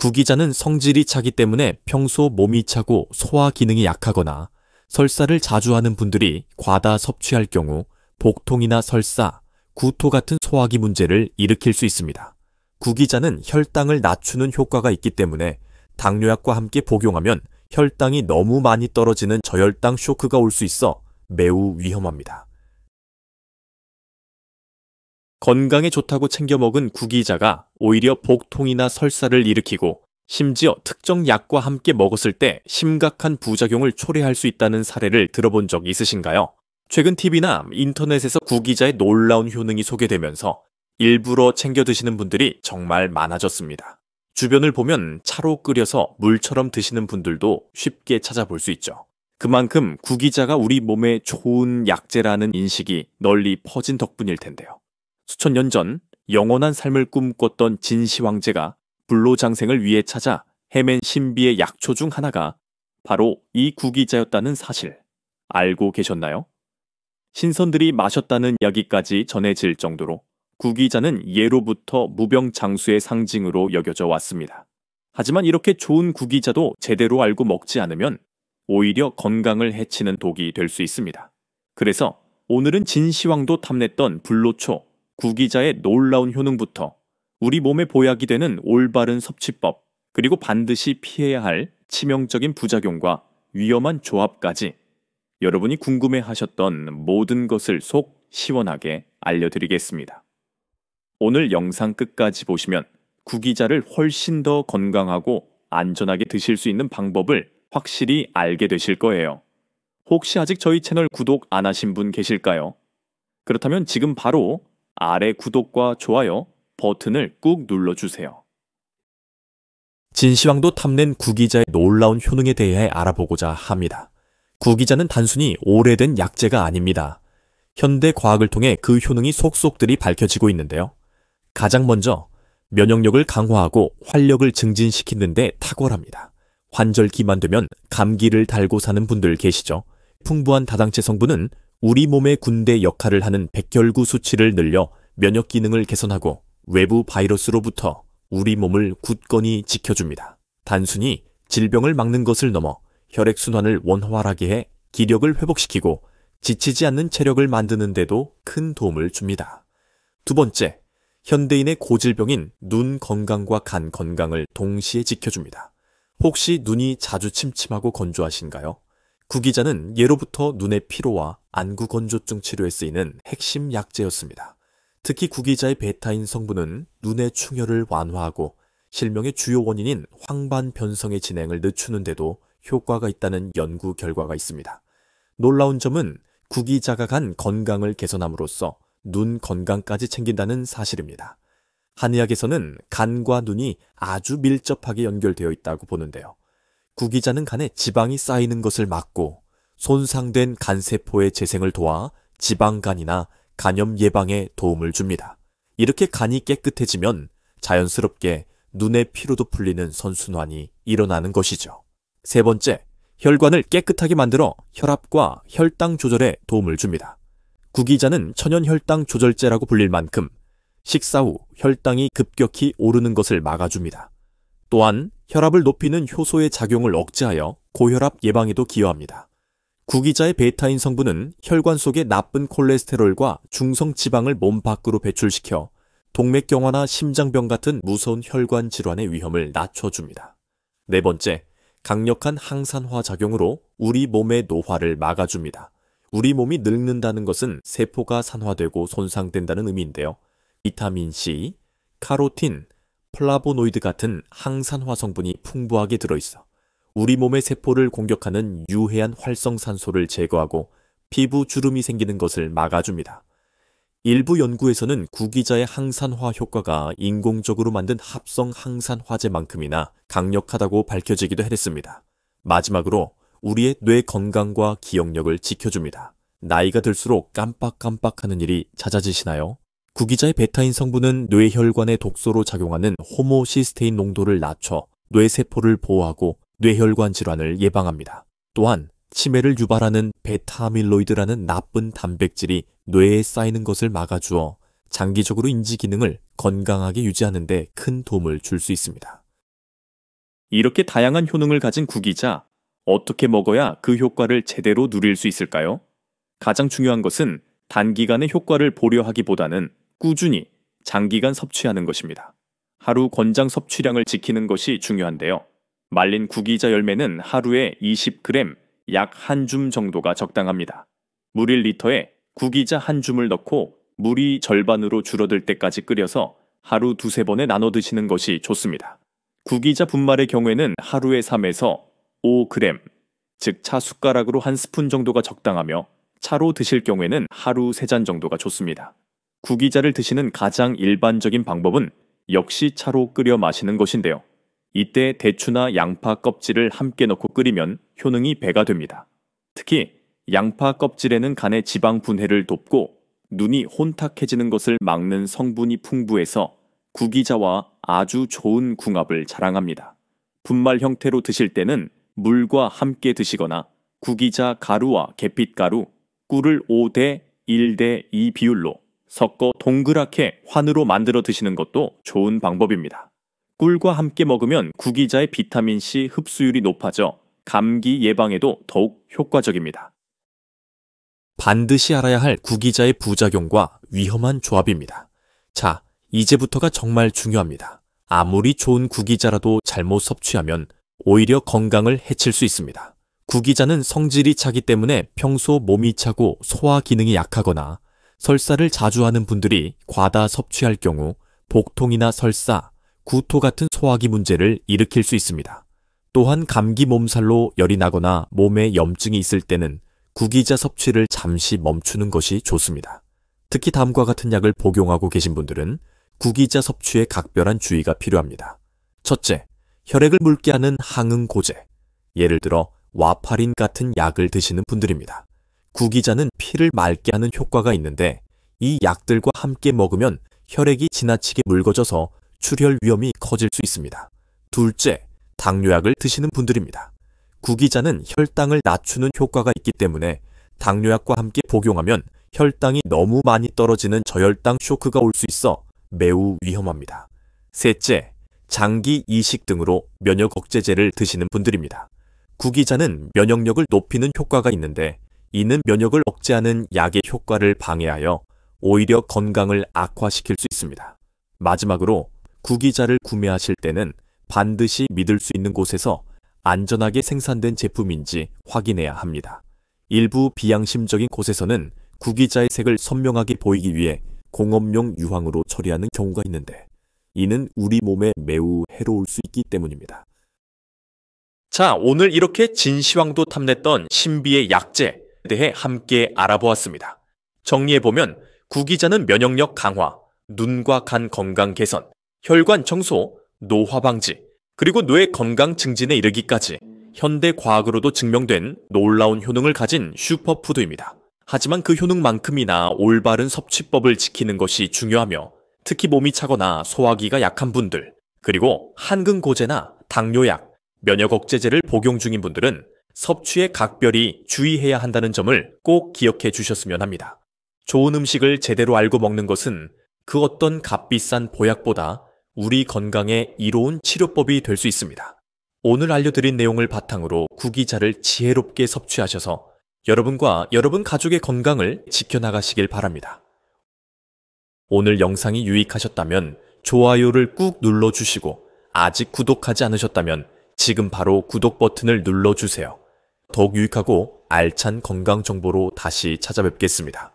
구기자는 성질이 차기 때문에 평소 몸이 차고 소화 기능이 약하거나 설사를 자주 하는 분들이 과다 섭취할 경우 복통이나 설사, 구토 같은 소화기 문제를 일으킬 수 있습니다. 구기자는 혈당을 낮추는 효과가 있기 때문에 당뇨약과 함께 복용하면 혈당이 너무 많이 떨어지는 저혈당 쇼크가 올 수 있어 매우 위험합니다. 건강에 좋다고 챙겨 먹은 구기자가 오히려 복통이나 설사를 일으키고 심지어 특정 약과 함께 먹었을 때 심각한 부작용을 초래할 수 있다는 사례를 들어본 적 있으신가요? 최근 TV나 인터넷에서 구기자의 놀라운 효능이 소개되면서 일부러 챙겨 드시는 분들이 정말 많아졌습니다. 주변을 보면 차로 끓여서 물처럼 드시는 분들도 쉽게 찾아볼 수 있죠. 그만큼 구기자가 우리 몸에 좋은 약재라는 인식이 널리 퍼진 덕분일 텐데요. 수천 년 전 영원한 삶을 꿈꿨던 진시황제가 불로장생을 위해 찾아 헤맨 신비의 약초 중 하나가 바로 이 구기자였다는 사실 알고 계셨나요? 신선들이 마셨다는 이야기까지 전해질 정도로 구기자는 예로부터 무병장수의 상징으로 여겨져 왔습니다. 하지만 이렇게 좋은 구기자도 제대로 알고 먹지 않으면 오히려 건강을 해치는 독이 될 수 있습니다. 그래서 오늘은 진시황도 탐냈던 불로초, 구기자의 놀라운 효능부터 우리 몸에 보약이 되는 올바른 섭취법, 그리고 반드시 피해야 할 치명적인 부작용과 위험한 조합까지 여러분이 궁금해하셨던 모든 것을 속 시원하게 알려드리겠습니다. 오늘 영상 끝까지 보시면 구기자를 훨씬 더 건강하고 안전하게 드실 수 있는 방법을 확실히 알게 되실 거예요. 혹시 아직 저희 채널 구독 안 하신 분 계실까요? 그렇다면 지금 바로 아래 구독과 좋아요 버튼을 꾹 눌러주세요. 진시황도 탐낸 구기자의 놀라운 효능에 대해 알아보고자 합니다. 구기자는 단순히 오래된 약재가 아닙니다. 현대 과학을 통해 그 효능이 속속들이 밝혀지고 있는데요. 가장 먼저 면역력을 강화하고 활력을 증진시키는 데 탁월합니다. 환절기만 되면 감기를 달고 사는 분들 계시죠? 풍부한 다당체 성분은 우리 몸의 군대 역할을 하는 백혈구 수치를 늘려 면역 기능을 개선하고 외부 바이러스로부터 우리 몸을 굳건히 지켜줍니다. 단순히 질병을 막는 것을 넘어 혈액순환을 원활하게 해 기력을 회복시키고 지치지 않는 체력을 만드는 데도 큰 도움을 줍니다. 두 번째, 현대인의 고질병인 눈 건강과 간 건강을 동시에 지켜줍니다. 혹시 눈이 자주 침침하고 건조하신가요? 구기자는 예로부터 눈의 피로와 안구 건조증 치료에 쓰이는 핵심 약재였습니다. 특히 구기자의 베타인 성분은 눈의 충혈을 완화하고 실명의 주요 원인인 황반 변성의 진행을 늦추는 데도 효과가 있다는 연구 결과가 있습니다. 놀라운 점은 구기자가 간 건강을 개선함으로써 눈 건강까지 챙긴다는 사실입니다. 한의학에서는 간과 눈이 아주 밀접하게 연결되어 있다고 보는데요. 구기자는 간에 지방이 쌓이는 것을 막고 손상된 간세포의 재생을 도와 지방간이나 간염 예방에 도움을 줍니다. 이렇게 간이 깨끗해지면 자연스럽게 눈의 피로도 풀리는 선순환이 일어나는 것이죠. 세 번째, 혈관을 깨끗하게 만들어 혈압과 혈당 조절에 도움을 줍니다. 구기자는 천연 혈당 조절제라고 불릴 만큼 식사 후 혈당이 급격히 오르는 것을 막아줍니다. 또한 혈압을 높이는 효소의 작용을 억제하여 고혈압 예방에도 기여합니다. 구기자의 베타인 성분은 혈관 속의 나쁜 콜레스테롤과 중성 지방을 몸 밖으로 배출시켜 동맥경화나 심장병 같은 무서운 혈관 질환의 위험을 낮춰줍니다. 네 번째, 강력한 항산화 작용으로 우리 몸의 노화를 막아줍니다. 우리 몸이 늙는다는 것은 세포가 산화되고 손상된다는 의미인데요. 비타민C, 카로틴, 플라보노이드 같은 항산화 성분이 풍부하게 들어있어 우리 몸의 세포를 공격하는 유해한 활성산소를 제거하고 피부 주름이 생기는 것을 막아줍니다. 일부 연구에서는 구기자의 항산화 효과가 인공적으로 만든 합성 항산화제만큼이나 강력하다고 밝혀지기도 했습니다. 마지막으로 우리의 뇌 건강과 기억력을 지켜줍니다. 나이가 들수록 깜빡깜빡하는 일이 잦아지시나요? 구기자의 베타인 성분은 뇌혈관의 독소로 작용하는 호모시스테인 농도를 낮춰 뇌세포를 보호하고 뇌혈관 질환을 예방합니다. 또한 치매를 유발하는 베타아밀로이드라는 나쁜 단백질이 뇌에 쌓이는 것을 막아주어 장기적으로 인지 기능을 건강하게 유지하는 데 큰 도움을 줄 수 있습니다. 이렇게 다양한 효능을 가진 구기자, 어떻게 먹어야 그 효과를 제대로 누릴 수 있을까요? 가장 중요한 것은 단기간의 효과를 보려 하기보다는 꾸준히 장기간 섭취하는 것입니다. 하루 권장 섭취량을 지키는 것이 중요한데요. 말린 구기자 열매는 하루에 20g, 약 한 줌 정도가 적당합니다. 물 1리터에 구기자 한 줌을 넣고 물이 절반으로 줄어들 때까지 끓여서 하루 두세 번에 나눠 드시는 것이 좋습니다. 구기자 분말의 경우에는 하루에 3에서 5g, 즉 차 숟가락으로 한 스푼 정도가 적당하며 차로 드실 경우에는 하루 3잔 정도가 좋습니다. 구기자를 드시는 가장 일반적인 방법은 역시 차로 끓여 마시는 것인데요. 이때 대추나 양파 껍질을 함께 넣고 끓이면 효능이 배가 됩니다. 특히 양파 껍질에는 간의 지방 분해를 돕고 눈이 혼탁해지는 것을 막는 성분이 풍부해서 구기자와 아주 좋은 궁합을 자랑합니다. 분말 형태로 드실 때는 물과 함께 드시거나 구기자 가루와 계피가루, 꿀을 5대 1대 2 비율로 섞어 동그랗게 환으로 만들어 드시는 것도 좋은 방법입니다. 꿀과 함께 먹으면 구기자의 비타민C 흡수율이 높아져 감기 예방에도 더욱 효과적입니다. 반드시 알아야 할 구기자의 부작용과 위험한 조합입니다. 자, 이제부터가 정말 중요합니다. 아무리 좋은 구기자라도 잘못 섭취하면 오히려 건강을 해칠 수 있습니다. 구기자는 성질이 차기 때문에 평소 몸이 차고 소화 기능이 약하거나 설사를 자주 하는 분들이 과다 섭취할 경우 복통이나 설사, 구토 같은 소화기 문제를 일으킬 수 있습니다. 또한 감기 몸살로 열이 나거나 몸에 염증이 있을 때는 구기자 섭취를 잠시 멈추는 것이 좋습니다. 특히 다음과 같은 약을 복용하고 계신 분들은 구기자 섭취에 각별한 주의가 필요합니다. 첫째, 혈액을 묽게 하는 항응고제, 예를 들어 와파린 같은 약을 드시는 분들입니다. 구기자는 피를 맑게 하는 효과가 있는데 이 약들과 함께 먹으면 혈액이 지나치게 묽어져서 출혈 위험이 커질 수 있습니다. 둘째, 당뇨약을 드시는 분들입니다. 구기자는 혈당을 낮추는 효과가 있기 때문에 당뇨약과 함께 복용하면 혈당이 너무 많이 떨어지는 저혈당 쇼크가 올 수 있어 매우 위험합니다. 셋째, 장기 이식 등으로 면역 억제제를 드시는 분들입니다. 구기자는 면역력을 높이는 효과가 있는데 이는 면역을 억제하는 약의 효과를 방해하여 오히려 건강을 악화시킬 수 있습니다. 마지막으로 구기자를 구매하실 때는 반드시 믿을 수 있는 곳에서 안전하게 생산된 제품인지 확인해야 합니다. 일부 비양심적인 곳에서는 구기자의 색을 선명하게 보이기 위해 공업용 유황으로 처리하는 경우가 있는데 이는 우리 몸에 매우 해로울 수 있기 때문입니다. 자, 오늘 이렇게 진시황도 탐냈던 신비의 약재에 대해 함께 알아보았습니다. 정리해보면 구기자는 면역력 강화, 눈과 간 건강 개선, 혈관 청소, 노화 방지, 그리고 뇌 건강 증진에 이르기까지 현대 과학으로도 증명된 놀라운 효능을 가진 슈퍼푸드입니다. 하지만 그 효능만큼이나 올바른 섭취법을 지키는 것이 중요하며 특히 몸이 차거나 소화기가 약한 분들, 그리고 항응고제나 당뇨약, 면역 억제제를 복용 중인 분들은 섭취에 각별히 주의해야 한다는 점을 꼭 기억해 주셨으면 합니다. 좋은 음식을 제대로 알고 먹는 것은 그 어떤 값비싼 보약보다 우리 건강에 이로운 치료법이 될 수 있습니다. 오늘 알려드린 내용을 바탕으로 구기자를 지혜롭게 섭취하셔서 여러분과 여러분 가족의 건강을 지켜나가시길 바랍니다. 오늘 영상이 유익하셨다면 좋아요를 꾹 눌러주시고 아직 구독하지 않으셨다면 지금 바로 구독 버튼을 눌러주세요. 더욱 유익하고 알찬 건강 정보로 다시 찾아뵙겠습니다.